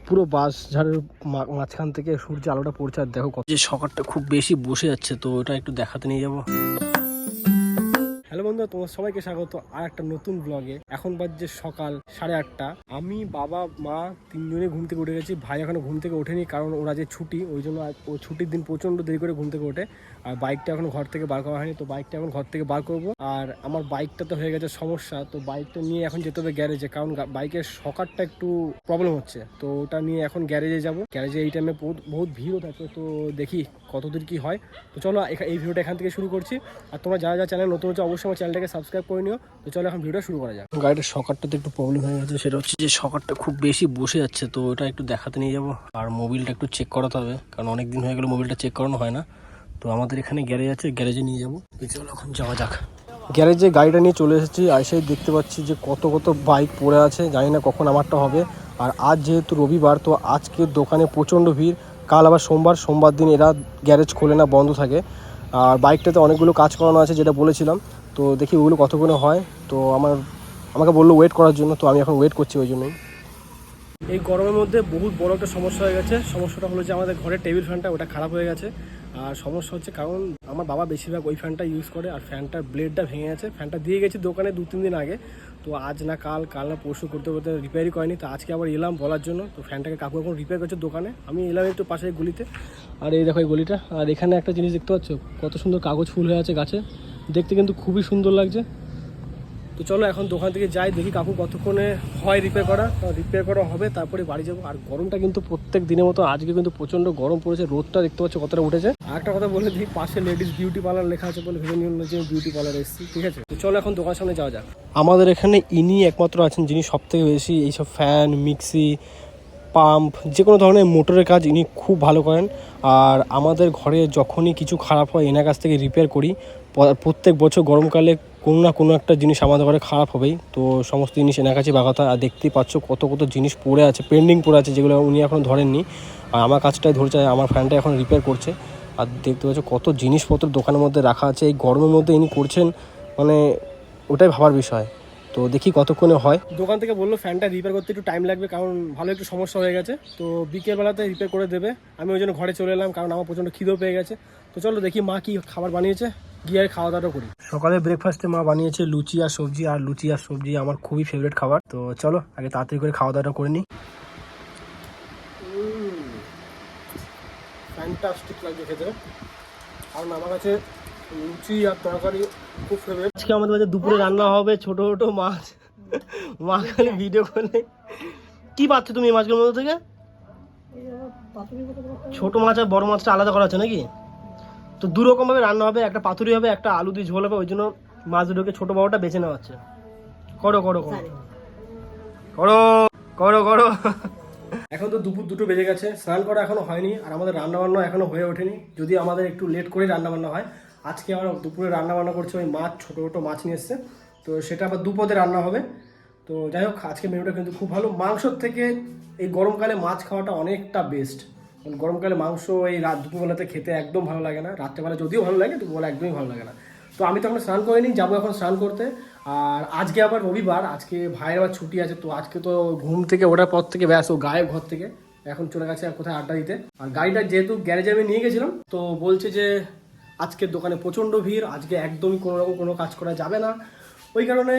পুরো বাস ঝাড়ের মাঝখান থেকে সূর্য আলোটা পড়ছে। আর দেখো যে সকালটা খুব বেশি বসে যাচ্ছে, তো ওটা একটু দেখাতে নিয়ে যাবো। হ্যালো বন্ধুরা, তোমার সবাইকে স্বাগত আর একটা নতুন ব্লগে। এখন বাজছে সকাল 8:30। আমি, বাবা, মা তিনজনে ঘুম থেকে উঠে গেছি। ভাই এখনো ঘুম থেকে ওঠেনি, কারণ ওরা যে ছুটি, ওই জন্য ও ছুটির দিন প্রচণ্ড দেরি করে ঘুম থেকে ওঠে। আর বাইকটা এখন ঘর থেকে বার করা হয়নি, তো বাইকটা এখন ঘর থেকে বার করবো। আর আমার বাইকটা তো হয়ে গেছে সমস্যা, তো বাইকটা নিয়ে এখন যেতে হবে গ্যারেজে, কারণ বাইকের শকারটা একটু প্রবলেম হচ্ছে। তো ওটা নিয়ে এখন গ্যারেজে যাব। গ্যারেজে এই টাইমে বহুত ভিড়ও থাকে, তো দেখি কতদূর কি হয়। তো চলো এই ভিডিওটা এখান থেকে শুরু করছি। আর তোমরা যারা যারা চ্যানেল নতুন হচ্ছে অবশ্যই আমার চ্যানেলটাকে সাবস্ক্রাইব করে নিও। তো চলো এখন ভিডিওটা শুরু করা যাক। গাড়িটার শকারটাতে একটু প্রবলেম হয়ে গেছে, সেটা হচ্ছে যে শকারটা খুব বেশি বসে যাচ্ছে, তো ওটা একটু দেখাতে নিয়ে যাবো। আর মোবিলটা একটু চেক করাতে হবে, কারণ অনেক দিন হয়ে গেলে মোবিলটা চেক করানো হয় না। তো আমাদের এখানে গ্যারেজ আছে, গ্যারেজে নিয়ে যাবো। চলো এখন যাওয়া যাক। গ্যারেজে গাড়িটা নিয়ে চলে এসেছি, এসেই দেখতে পাচ্ছি যে কত কত বাইক পড়ে আছে। জানি না কখন আমারটা হবে। আর আজ যেহেতু রবিবার, তো আজকে দোকানে প্রচণ্ড ভিড়। কাল আবার সোমবার দিন এরা গ্যারেজ খোলে না, বন্ধ থাকে। আর বাইকটাতে অনেকগুলো কাজ করানো আছে, যেটা বলেছিলাম। তো দেখি ওগুলো কতগুলো হয়। তো আমাকে বললো ওয়েট করার জন্য, তো আমি এখন ওয়েট করছি ওই জন্যই। এই গরমের মধ্যে বহুত বড় একটা সমস্যা হয়ে গেছে। সমস্যাটা হলো যে আমাদের ঘরের টেবিল ফ্যানটা ওটা খারাপ হয়ে গেছে। আর সমস্যা হচ্ছে কারণ আমার বাবা বেশিরভাগ ওই ফ্যানটা ইউজ করে, আর ফ্যানটার ব্লেডটা ভেঙে গেছে। ফ্যানটা দিয়ে গেছি দোকানে 2-3 দিন আগে, তো আজ না কাল না পরশু করতে করতে রিপেয়ারই করেনি। তো আজকে আবার এলাম বলার জন্য। তো ফ্যানটাকে কাকু এখন রিপেয়ার করছে দোকানে, আমি এলাম একটু পাশে গলিতে। আর এই দেখো এই গলিটা। আর এখানে একটা জিনিস দেখতে পাচ্ছ, কত সুন্দর কাগজ ফুল হয়ে আছে গাছে, দেখতে কিন্তু খুবই সুন্দর লাগছে। তো চলো এখন দোকান থেকে যাই, দেখি কাকু কতক্ষণে হয় রিপেয়ার করা হবে, তারপরে বাড়ি যাবো। আর গরমটা কিন্তু প্রত্যেক দিনের মতো আজকে কিন্তু প্রচণ্ড গরম পড়েছে। রোদটা দেখতে পাচ্ছ কতটা উঠেছে। আর একটা কথা বলে দিই, পাশে লেডিস বিউটি পার্লার লেখা আছে বলে ভেবে নিও না যে বিউটি পার্লার এসেছি, ঠিক আছে। তো চলো এখন দোকানের সামনে যাওয়া যাক। আমাদের এখানে ইনি একমাত্র আছেন যিনি সব থেকে বেশি এইসব ফ্যান, মিক্সি, পাম্প, যে কোনো ধরনের মোটরের কাজ ইনি খুব ভালো করেন। আর আমাদের ঘরে যখনই কিছু খারাপ হয় এনার কাছ থেকে রিপেয়ার করি। প্রত্যেক বছর গরমকালে কোনো না কোনো একটা জিনিস আমাদের ঘরে খারাপ হবেই, তো সমস্ত জিনিস এনার কাছে বাগাতে হয়। আর দেখতেই পাচ্ছ কত কত জিনিস পড়ে আছে, পেন্ডিং পড়ে আছে, যেগুলো উনি এখন ধরেননি। আর আমার কাজটাই ধরছে, আমার ফ্যানটা এখন রিপেয়ার করছে। আর দেখতে পাচ্ছ কত জিনিসপত্র দোকানের মধ্যে রাখা আছে। এই গরমের মধ্যে ইনি করছেন, মানে ওটাই ভাবার বিষয়। তো দেখি কতক্ষণে হয়। দোকান থেকে বললো ফ্যানটা রিপেয়ার করতে একটু টাইম লাগবে, কারণ ভালো একটু সমস্যা হয়ে গেছে। তো বিকেলবেলাতে রিপেয়ার করে দেবে। আমি ওই জন্য ঘরে চলে এলাম, কারণ আমার প্রচণ্ড খিদেও পেয়ে গেছে। তো চলো দেখি মা কি খাবার বানিয়েছে, গিয়ে খাওয়া দাওয়াটা করি। সকালে ব্রেকফাস্টে মা বানিয়েছে লুচি আর সবজি। আর লুচি আর সবজি আমার খুবই ফেভারিট খাবার। তো চলো আগে তাড়াতাড়ি করে খাওয়া দাওয়াটা করে নিই। ফ্যান্টাস্টিক লাগছে খেতে, কারণ আমার কাছে লুচি আর তরকারি খুব ফেভারিট। আজকে আমাদের কাছে দুপুরে রান্না হবে ছোট ছোট মাছ। মা খালি ভিডিও করলে কি পাচ্ছ তুমি এই মাছগুলোর মধ্যে থেকে? ছোট মাছ আর বড় মাছটা আলাদা করা আছে নাকি? তো দুরকম ভাবে রান্না হবে, একটা পাতুরি হবে, একটা আলু দিয়ে ঝোল হবে। ওই জন্য মাছ দুটোকে ছোট বড়টা বেছে নেওয়া হচ্ছে। করো করো করো করো করো করো। এখন তো দুপুর 2টো বেজে গেছে, স্নান করা এখনো হয়নি, আর আমাদের রান্নাবান্না এখনো হয়ে ওঠেনি। যদি আমাদের একটু লেট করে রান্নাবান্না হয়। আজকে আমরা দুপুরে রান্নাবান্না করছি, ওই মাছ, ছোটো ছোটো মাছ নিয়ে এসছে। তো সেটা আবার দুপদে রান্না হবে। তো যাই হোক, আজকে মেনুটা কিন্তু খুব ভালো। মাংসর থেকে এই গরমকালে মাছ খাওয়াটা অনেকটা বেস্ট। গরমকালে মাংস এই দুপুরবেলাতে খেতে একদম ভালো লাগে না। রাত্রেবেলা যদিও ভালো লাগে, দুপুরবেলা একদমই ভালো লাগে না। তো আমি তো এখন স্নান করিনি, যাবো এখন স্নান করতে। আর আজকে আবার রবিবার, আজকে ভাইয়ের আবার ছুটি আছে। তো আজকে তো ঘুম থেকে ওঠার পর থেকে ব্যাস ও গায়েব ঘর থেকে, এখন চলে গেছে কোথায় আড্ডা দিতে। আর গাড়িটা যেহেতু গ্যারেজে আমি নিয়ে গেছিলাম, তো বলছে যে আজকের দোকানে প্রচণ্ড ভিড়, আজকে একদমই কোনো রকম কোনো কাজ করা যাবে না। ওই কারণে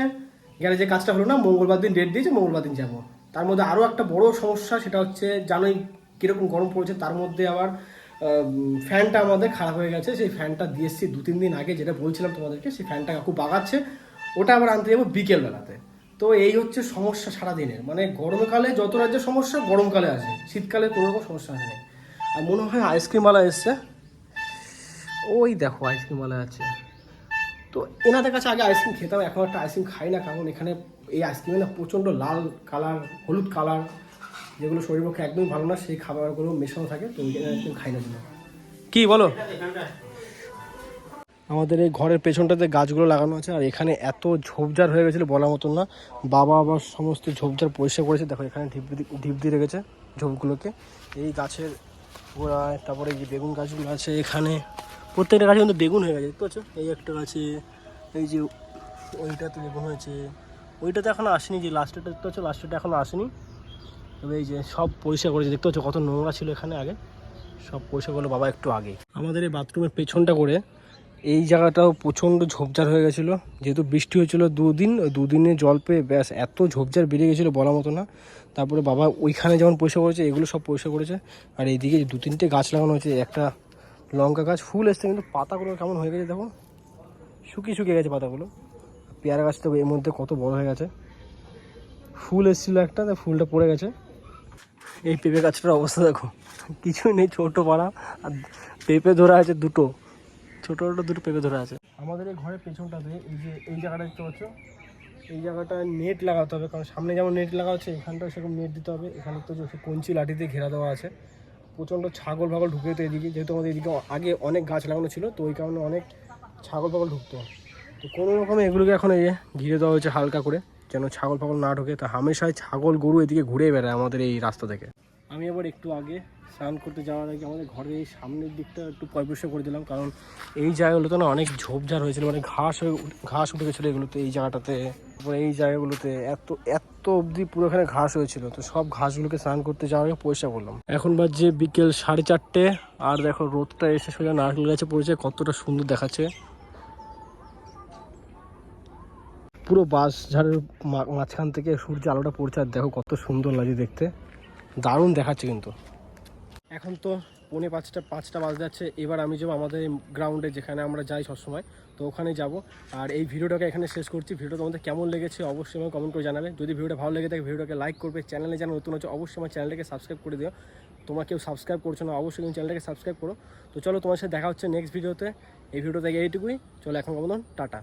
গ্যারেজে কাজটা হলো না। মঙ্গলবার দিন ডেট দিয়েছে, মঙ্গলবার দিন যাবো। তার মধ্যে আরও একটা বড় সমস্যা, সেটা হচ্ছে জানোই কীরকম গরম পড়েছে। তার মধ্যে আবার ফ্যানটা আমাদের খারাপ হয়ে গেছে। সেই ফ্যানটা দিয়ে এসেছি 2-3 দিন আগে, যেটা বলছিলাম তোমাদেরকে। সেই ফ্যানটা কাকু বাগাচ্ছে, ওটা আবার আনতে যাবো বিকেলবেলাতে। তো এই হচ্ছে সমস্যা সারাদিনের। মানে গরমকালে যত রাজ্যের সমস্যা গরমকালে আসে, শীতকালে কোনো রকম সমস্যা আসে না। আর মনে হয় আইসক্রিমওয়ালা এসছে, ওই দেখো আইসক্রিমওয়ালা আছে। তো এনাদের কাছে আগে আইসক্রিম খেতাম, এখন একটা আইসক্রিম খাই না, কারণ এখানে এই আইসক্রিমে না প্রচণ্ড লাল কালার, হলুদ কালার, যেগুলো শরীরের পক্ষে একদমই ভালো না, সেই খাবারগুলো মেশানো থাকে। তো আইসক্রিম খাই না জন্য। কি বলো? আমাদের এই ঘরের পেছনটাতে গাছগুলো লাগানো আছে, আর এখানে এত ঝোপঝাড় হয়ে গেছিলো বলার মতন না। বাবা আবার সমস্ত ঝোপঝাড় পরিষ্কার করেছে। দেখো এখানে ঢিপ দিয়ে রেখেছে ঝোপগুলোকে। এই গাছের গোড়ায়, তারপরে যে বেগুন গাছগুলো আছে এখানে, প্রত্যেকটা গাছে কিন্তু বেগুন হয়ে গেছে, দেখতে পাচ্ছ? এই একটা গাছে, এই যে ওইটাতে বেগুন হয়েছে, ওইটাতে এখনো আসেনি। যে লাস্টেরটা দেখতে পাচ্ছ, লাস্টেরটা এখনো আসেনি। তো তবে এই যে সব পরিষ্কার করেছে, দেখতে পাচ্ছ কত নোংরা ছিল এখানে আগে, সব পরিষ্কার করলো বাবা একটু আগে। আমাদের এই বাথরুমের পেছনটা করে এই জায়গাটাও প্রচণ্ড ঝোপঝাড় হয়ে গেছিলো, যেহেতু বৃষ্টি হয়েছিল দুদিন, ওই দুদিনে জল পেয়ে ব্যাস এত ঝোপঝাড় বেরিয়ে গেছিলো বলার মতো না। তারপরে বাবা ওইখানে যেমন পরিষ্কার করেছে, এগুলো সব পরিষ্কার করেছে। আর এইদিকে 2-3টে গাছ লাগানো হয়েছে, একটা লঙ্কা গাছ ফুল এসছে, কিন্তু পাতাগুলো কেমন হয়ে গেছে দেখো, শুকিয়ে গেছে পাতাগুলো। পেয়ারা গাছটা এর মধ্যে কত বড় হয়ে গেছে, ফুল এসেছিলো একটা, ফুলটা পড়ে গেছে। এই পেঁপে গাছটার অবস্থা দেখো, কিছুই নেই, ছোটো পাড়া, আর পেঁপে ধরা আছে দুটো, ছোটো দুটো পেঁপে ধরা আছে। আমাদের এই ঘরের পেছনটাতে এই যে এই জায়গাটা দেখতে পাচ্ছ, এই জায়গাটা নেট লাগাতে হবে, কারণ সামনে যেমন নেট লাগা হচ্ছে এখানটা সেরকম নেট দিতে হবে। এখানে তো কঞ্চি লাঠি দিয়ে ঘেরা দেওয়া আছে, প্রচণ্ড ছাগল ফাগল ঢুকে যেত এদিকে, যেহেতু আমাদের এদিকে আগে অনেক গাছ লাগানো ছিল, তো ওই কারণে অনেক ছাগল ফাগল ঢুকতো। তো কোনো রকমে এগুলোকে এখন এই ঘিরে দেওয়া হয়েছে হালকা করে, যেন ছাগল ফাগল না ঢোকে। তা হামেশাই ছাগল গরু এদিকে ঘুরে বেড়ায় আমাদের এই রাস্তা থেকে। আমি এবার একটু আগে স্নান করতে যাওয়ার আগে আমাদের ঘরের এই সামনের দিকটা একটু পরিষ্কার করে দিলাম, কারণ এই জায়গাগুলোতে না অনেক ঝোপঝাড় হয়েছিল, মানে ঘাস উঠে গেছিলো এগুলোতে, এই জায়গাটাতে, তারপরে এই জায়গাগুলোতে এত অবধি পুরো এখানে ঘাস হয়েছিল। তো সব ঘাসগুলোকে স্নান করতে যাওয়ার আগে পরিষ্কার করলাম। এখন বাজে বিকেল 4:30, আর দেখো রোদটা এসে সোজা নারকেল গাছে পড়েছে, কতটা সুন্দর দেখাচ্ছে। পুরো বাঁশ ঝাড়ের মাঝখান থেকে সূর্য আলোটা পড়ছে, আর দেখো কত সুন্দর লাগে দেখতে, দারুণ দেখাচ্ছে কিন্তু। এখন তো 4:45 বাজে যাচ্ছে। এবার আমি যাবো আমাদের গ্রাউন্ডে, যেখানে আমরা যাই সবসময়, তো ওখানে যাব। আর এই ভিডিওটাকে এখানে শেষ করছি। ভিডিওটা তোমাদের কেমন লেগেছে অবশ্যই আমাকে কমেন্ট করে জানাবে। যদি ভিডিওটা ভালো লেগে থাকে ভিডিওটাকে লাইক করবে, চ্যানেলে যেন নতুন হচ্ছে অবশ্যই আমার চ্যানেলটাকে সাবস্ক্রাইব করে দিও। তোমরা কেউ সাবস্ক্রাইব করছো না, অবশ্যই কিন্তু চ্যানেলটাকে সাবস্ক্রাইব করো। তো চলো, তোমার সাথে দেখা হচ্ছে নেক্সট ভিডিওতে। এই ভিডিও থেকে এইটুকুই, চলো এখন কেমন, টাটা।